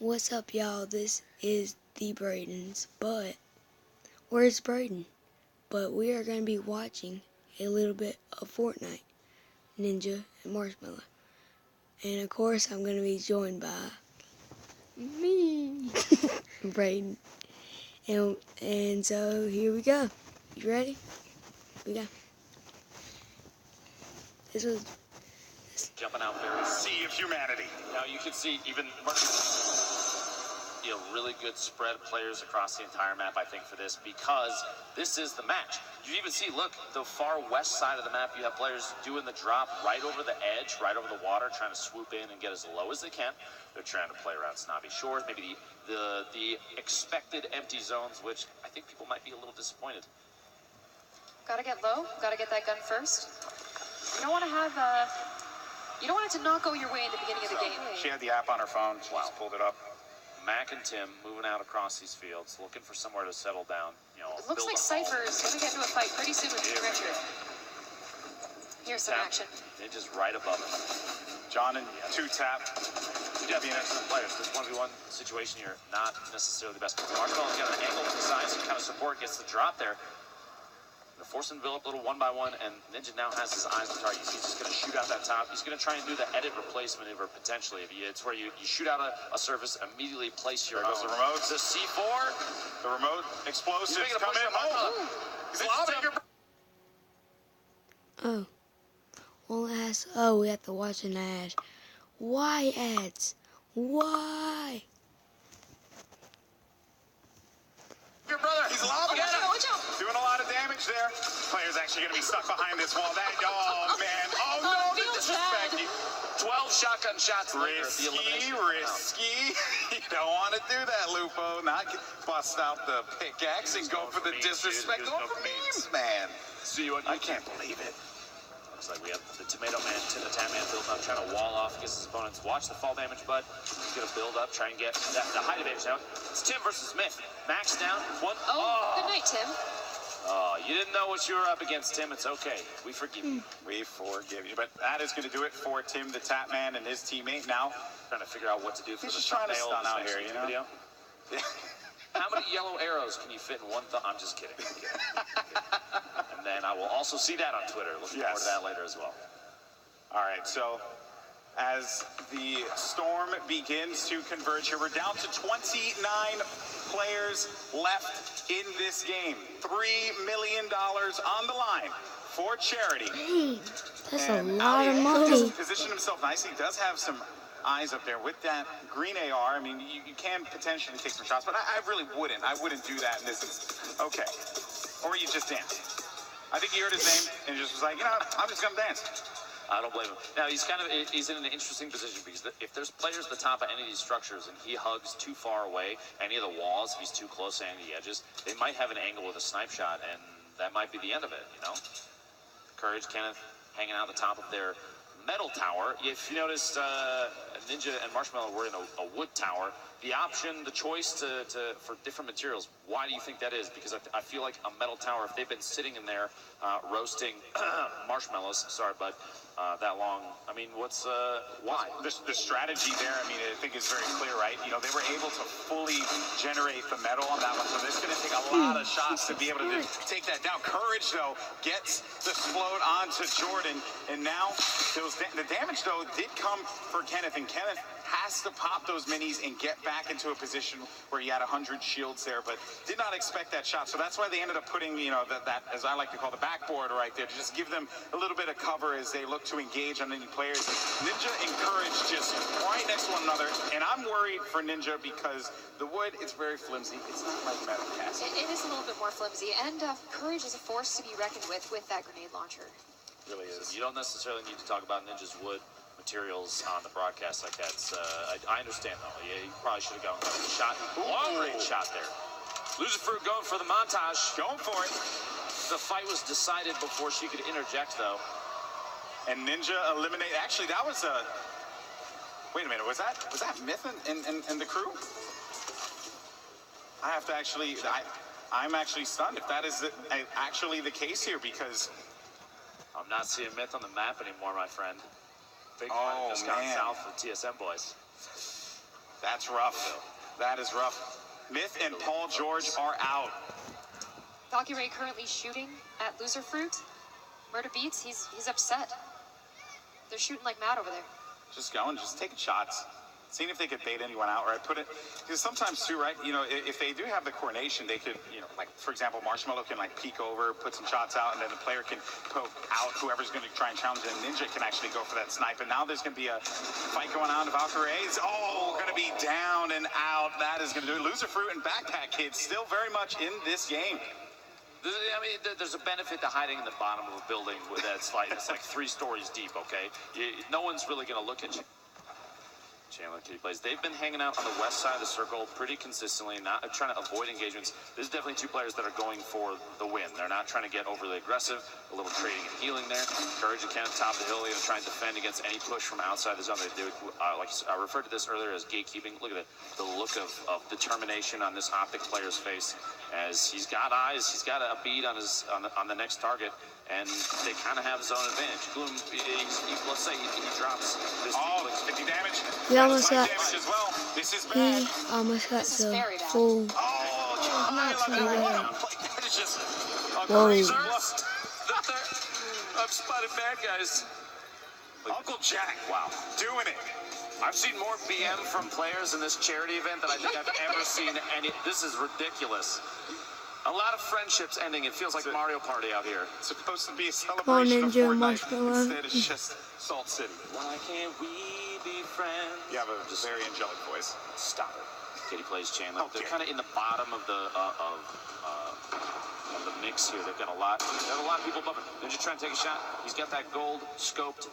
What's up, y'all? This is the Bradens, but where's Braden? But we are going to be watching a little bit of Fortnite, Ninja and Marshmello. And of course, I'm going to be joined by me, Braden. And so here we go. You ready? We go. This was jumping out there. Sea of humanity. Now you can see even really good spread of players across the entire map, I think, for this, because this is the match. You even see, look, the far west side of the map, you have players doing the drop right over the edge, right over the water, trying to swoop in and get as low as they can. They're trying to play around snobby shores, maybe the expected empty zones, which I think people might be a little disappointed. Gotta get low, gotta get that gun first. You don't want to have you don't want it to not go your way in the beginning of the game. She had the app on her phone. She just pulled it up. Mac and Tim moving out across these fields, looking for somewhere to settle down. It looks like Cypher's going to get into a fight pretty soon with Richard. Here's some action. They're just right above him. John and two-tap. Yeah, being excellent players. This 1v1 situation here, not necessarily the best. Marshmello's got an angle to the side, so kind of support, gets the drop there. They're forcing Bill up a little one by one, and Ninja now has his eyes on target. He's just going to shoot out that top. He's going to try and do the edit replace maneuver, potentially. It's where you shoot out a surface, immediately place your There goes the remote. The C4. The remote explosives come in. He's lobbing your... oh. Well, we have to watch an ad. Why ads? Why? Your brother, he's lobbing it. Watch out. Doing a lot of damage there. Player's actually going to be stuck behind this wall. Oh, man. Oh, no, the disrespect. 12 shotgun shots later. Risky. You don't want to do that, Lupo. Not bust out the pickaxe and go for the disrespect. Go for memes, man. See what I can't believe it. Looks like we have the Tomato Man, the Tam Man building up, trying to wall off against his opponents. Watch the fall damage, bud. He's going to build up, try and get the height advantage now. It's Tim versus Smith. Max down. One. Oh, good night, Tim. Oh, you didn't know what you were up against, Tim. It's okay. We forgive you. We forgive you. But that is going to do it for Tim, the Tap Man, and his teammate now. Trying to figure out what to do for He's the just trying to thumbnail stun out here, you know? Video. How many yellow arrows can you fit in one thumb? I'm just kidding. And then I will also see that on Twitter. Looking forward to that later as well. All right, so as the storm begins to converge here, we're down to 29 players left in this game. $3 million on the line for charity. Dang, that's and a lot of Ali money. positioned himself nicely. Does have some eyes up there with that green AR. I mean, you can potentially take some shots, but I really wouldn't. I wouldn't do that in this instance. Okay. Or you just dance. I think he heard his name and just was like, you know, I'm just going to dance. I don't blame him. Now, he's in an interesting position because if there's players at the top of any of these structures and he hugs too far away, any of the walls, if he's too close to any of the edges, they might have an angle with a snipe shot, and that might be the end of it, you know? Courage, Kenneth, hanging out the top of their metal tower. If you noticed, Ninja and Marshmello were in a wood tower. The option, the choice for different materials, why do you think that is? Because I feel like a metal tower, if they've been sitting in there roasting marshmallows, sorry, bud, that long, I mean, why? The strategy there, I mean, I think is very clear, right? You know, they were able to fully generate the metal on that one, so it's going to take a lot of shots to be able to take that down. Courage, though, gets the float onto Jordan, and now the damage, though, did come for Kenneth, and Kenneth has to pop those minis and get back into a position where he had 100 shields there, but did not expect that shot. So that's why they ended up putting, you know, that as I like to call the backboard right there, to just give them a little bit of cover as they look to engage on any players. Ninja and Courage just right next to one another, and I'm worried for Ninja because the wood is very flimsy. It's not like metal cast. It is a little bit more flimsy, and Courage is a force to be reckoned with that grenade launcher. It really is. You don't necessarily need to talk about Ninja's wood materials on the broadcast like that. I understand, though. Yeah, you probably should have gone with a shot. Long-range shot there. Loserfruit going for the montage. Going for it. The fight was decided before she could interject, though. And Ninja eliminate. Actually, that was a... Wait a minute. Was that Myth and the crew? I have to actually... I'm actually stunned if that is actually the case here, because... I'm not seeing Myth on the map anymore, my friend. Big just gone south for the TSM boys. That's That's rough. That is rough. Myth and Paul George are out. Valkyrie currently shooting at Loser Fruit. Murder Beats, he's upset. They're shooting like mad over there. Just going, just taking shots. Seeing if they could bait anyone out, right? Put it, because sometimes too, right? You know, if they do have the coordination, they could, you know, like for example, marshmello can like peek over, put some shots out, and then the player can poke out whoever's going to try and challenge it. And Ninja can actually go for that snipe. And now there's going to be a fight going on. Valkyrie is going to be down and out. That is going to do it. Loser Fruit and Backpack Kids still very much in this game. I mean, there's a benefit to hiding in the bottom of a building with that's like 3 stories deep. Okay, no one's really going to look at you. Chandler Kitty Plays. They've been hanging out on the west side of the circle pretty consistently, not trying to avoid engagements. There's definitely 2 players that are going for the win. They're not trying to get overly aggressive. A little trading and healing there. Courage and Ken at the top of the hill, going to try and defend against any push from outside the zone. They do, like I referred to this earlier as gatekeeping. Look at it, the look of determination on this Optic player's face, as he's got eyes. He's got a bead on his on the next target. And they kind of have his own advantage. Gloom, let's say he drops this 50 damage. He almost got. As well. This is He bad. almost got This is the very bad. full. That is just Whoa. crazy. I've spotted bad guys. Uncle Jack, wow, doing it. I've seen more BM from players in this charity event than I think I've ever seen any. This is ridiculous. A lot of friendships ending. It feels like Mario Party out here. It's supposed to be a Come on, celebration of Ninja, Fortnite. marshmello. Instead, it's just Salt City. Why can't we be friends? You have a very angelic voice. Stop it. Kitty Plays Chandler. Okay. They're kind of in the bottom of the mix here. They've got a lot. They have a lot of people above it. Ninja trying to take a shot. He's got that gold scoped.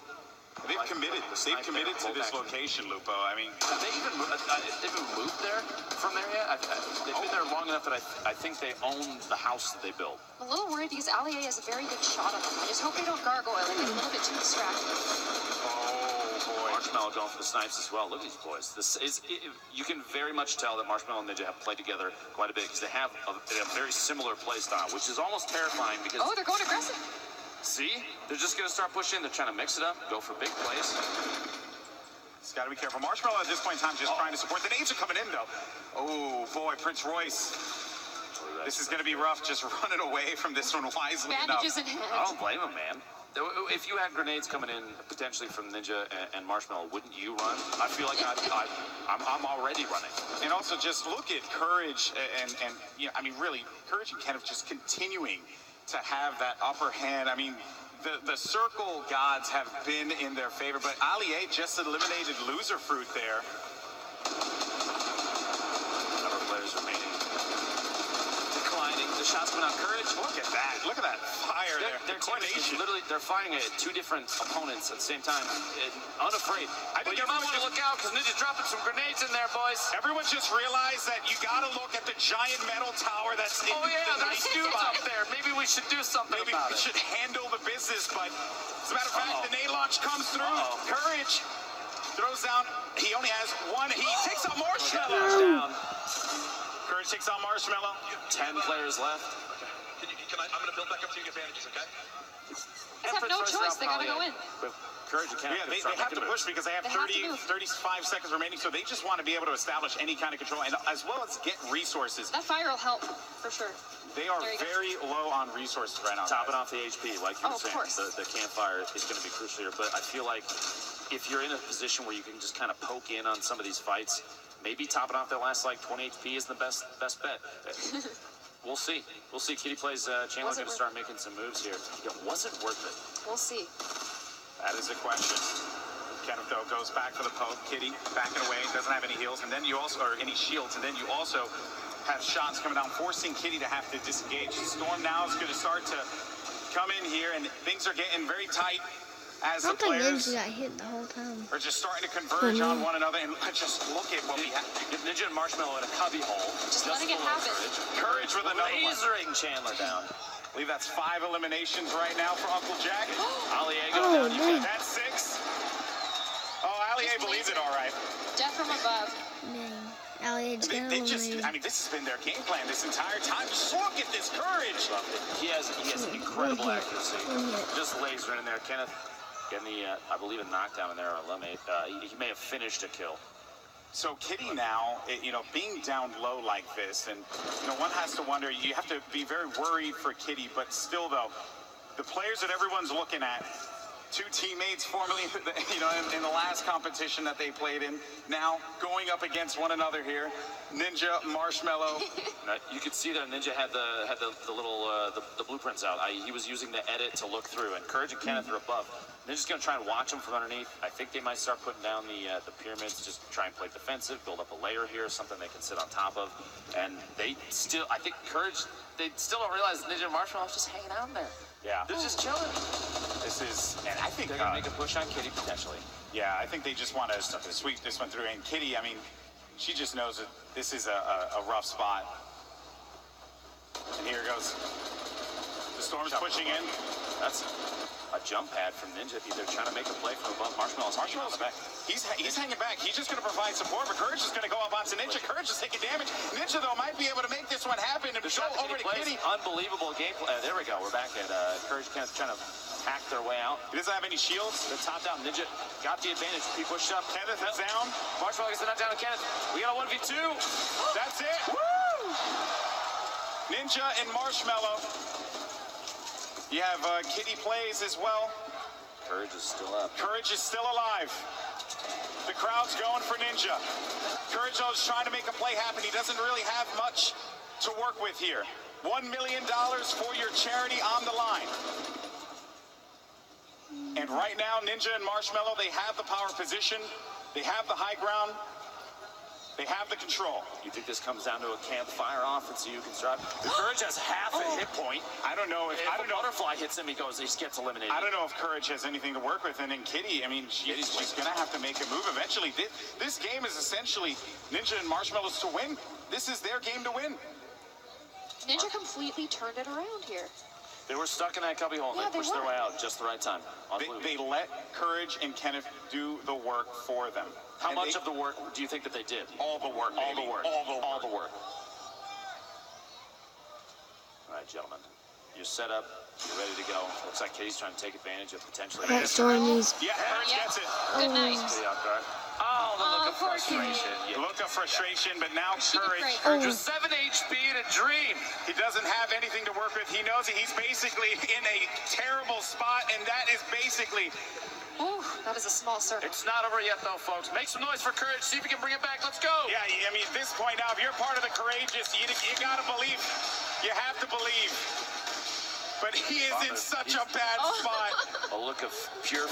They've committed. They've committed to this location, Lupo. I mean, Have they even moved there from there yet? They've been there long enough that I think they own the house that they built. I'm a little worried because Allier has a very good shot on them. I just hope they don't gargoyle and get a little bit too distracted. oh boy. Marshmello going for the snipes as well. Look at these boys. You can very much tell that Marshmello and Ninja have played together quite a bit because they have a very similar play style, which is almost terrifying because. Oh, they're going aggressive. See? They're just going to start pushing. They're trying to mix it up, go for big plays. Just got to be careful. Marshmello at this point in time just trying to support. The nades are coming in, though. Oh, boy, Prince Royce. This is going to be rough. Just running away from this one wisely Bandages enough. in hand. I don't blame him, man. If you had grenades coming in potentially from Ninja and Marshmello, wouldn't you run? I feel like I'm already running. And also just look at Courage and you know, I mean, really, Courage and Kenneth just continuing to have that upper hand. I mean, the circle gods have been in their favor, but Allier just eliminated Loser Fruit there. Number of players remaining. Declining. The shots coming out. Courage. Look at that. Look at that fire there. They're Coordination. literally, they're fighting at 2 different opponents at the same time. And unafraid. I think But you might everyone want to look out because Ninja's dropping some grenades in there, boys. Everyone just realized that you got to look at the giant metal tower that's in Oh, yeah, the there's night dudes spot. up there. Maybe we should do something Maybe about we it. should handle the business, but as a matter of fact, the nade launch comes through. Courage throws down. He only has one. He takes out Marshmello. Down. Courage takes out Marshmello. 10 players left. I'm going to build back up to you and get bandages, okay? They have no choice. They got to go in. With Courage and Yeah, they have to push because they have They have to 30, move. 35 seconds remaining, so they just want to be able to establish any kind of control, and as well as get resources. That fire will help, for sure. They are There you go. very low on resources right now. Topping off the HP, like you were Oh, of saying. course. The campfire is going to be crucial here. But I feel like if you're in a position where you can just kind of poke in on some of these fights, maybe topping off that last like 20 HP is the best bet. We'll see. We'll see. Kitty Plays Chandler's going to start making some moves here. Yeah, was it worth it? We'll see. That is a question. Kenneth, though, goes back for the poke. Kitty backing away, doesn't have any heals, and then you also, or any shields, and then you also have shots coming down, forcing Kitty to have to disengage. Storm now is going to start to come in here, and things are getting very tight as I the don't think players Ninja got hit the whole time. are just starting to converge on one another. And just look at what we have. Ninja and Marshmello in a cubby hole. Just letting it happen. Courage with another one. Lasering Chandler down. I believe that's 5 eliminations right now for Uncle Jack. Aliego Oh, down. man. That's 6. Oh, Allier believes it all right. Death from above. Dang. Allier just got They just, eliminated. I mean, this has been their game plan this entire time. Just look at this Courage. He has incredible One hit. accuracy. One hit. Just lasering in there. Kenneth getting the, I believe, a knockdown in there or eliminate. He may have finished a kill. So Kitty now, being down low like this, and one has to wonder. You have to be very worried for Kitty, but still, though, the players that everyone's looking at, two teammates formerly, in the last competition that they played in, now going up against one another here. Ninja, Marshmello. You could see that Ninja had the little the blueprints out. He was using the edit to look through, and Courage and Kenneth are above. Ninja's going to try and watch them from underneath. I think they might start putting down the pyramids, just try and play defensive, build up a layer here, something they can sit on top of. And they still, I think Courage, they still don't realize Ninja and Marshmello's just hanging out in there. Yeah. They're just chilling. This is, and I think they're going to make a push on Kitty potentially. Yeah, I think they just want to sweep this one through. And Kitty, I mean, she just knows that this is a rough spot. And here goes. The Storm's pushing in. That's a jump pad from Ninja. They're trying to make a play from above. Marshmello's back. He's hanging back. He's just going to provide support, but Courage is going to go up onto Ninja. Courage is taking damage. Ninja, though, might be able to make this one happen and go over to Kitty. Unbelievable gameplay. There we go. We're back at Courage Kenneth trying to hack their way out. He doesn't have any shields. The top down. Ninja got the advantage. He pushed up. Kenneth is down. Marshmello gets the knockdown on Kenneth. We got a 1v2. That's it. Woo! Ninja and Marshmello. You have Kitty plays as well. Courage is still up. Courage is still alive. The crowd's going for Ninja. Courage, though, is trying to make a play happen. He doesn't really have much to work with here. $1 million for your charity on the line. And right now, Ninja and Marshmello, they have the power position. They have the high ground. They have the control. You think this comes down to a campfire offense so you can drive? Courage has half a hit point. I don't know if a butterfly hits him, he gets eliminated. I don't know if Courage has anything to work with. And then Kitty, I mean, she's going to have to make a move eventually. This game is essentially Ninja and Marshmello's to win. This is their game to win. Ninja completely turned it around here. They were stuck in that cubby hole and they pushed their way out just the right time. They let Courage and Kenneth do the work for them. How much of the work do you think that they did? All the work, All the work. All the work. All right, gentlemen. You're set up. You're ready to go. Looks like Kitty's trying to take advantage of potentially. That Storm is. Yeah, Courage gets it. Good night. Oh, the look of poor frustration. Yeah. Look of frustration, but now Courage. Courage with 7 HP and a dream. He doesn't have anything to work with. He knows that he's basically in a terrible spot, and that is basically. Ooh, that is a small circle. It's not over yet, though, folks. Make some noise for Courage. See if we can bring it back. Let's go. Yeah, I mean, at this point now, if you're part of the courageous, you got to believe. You have to believe. But he is in such a bad spot. A look of pure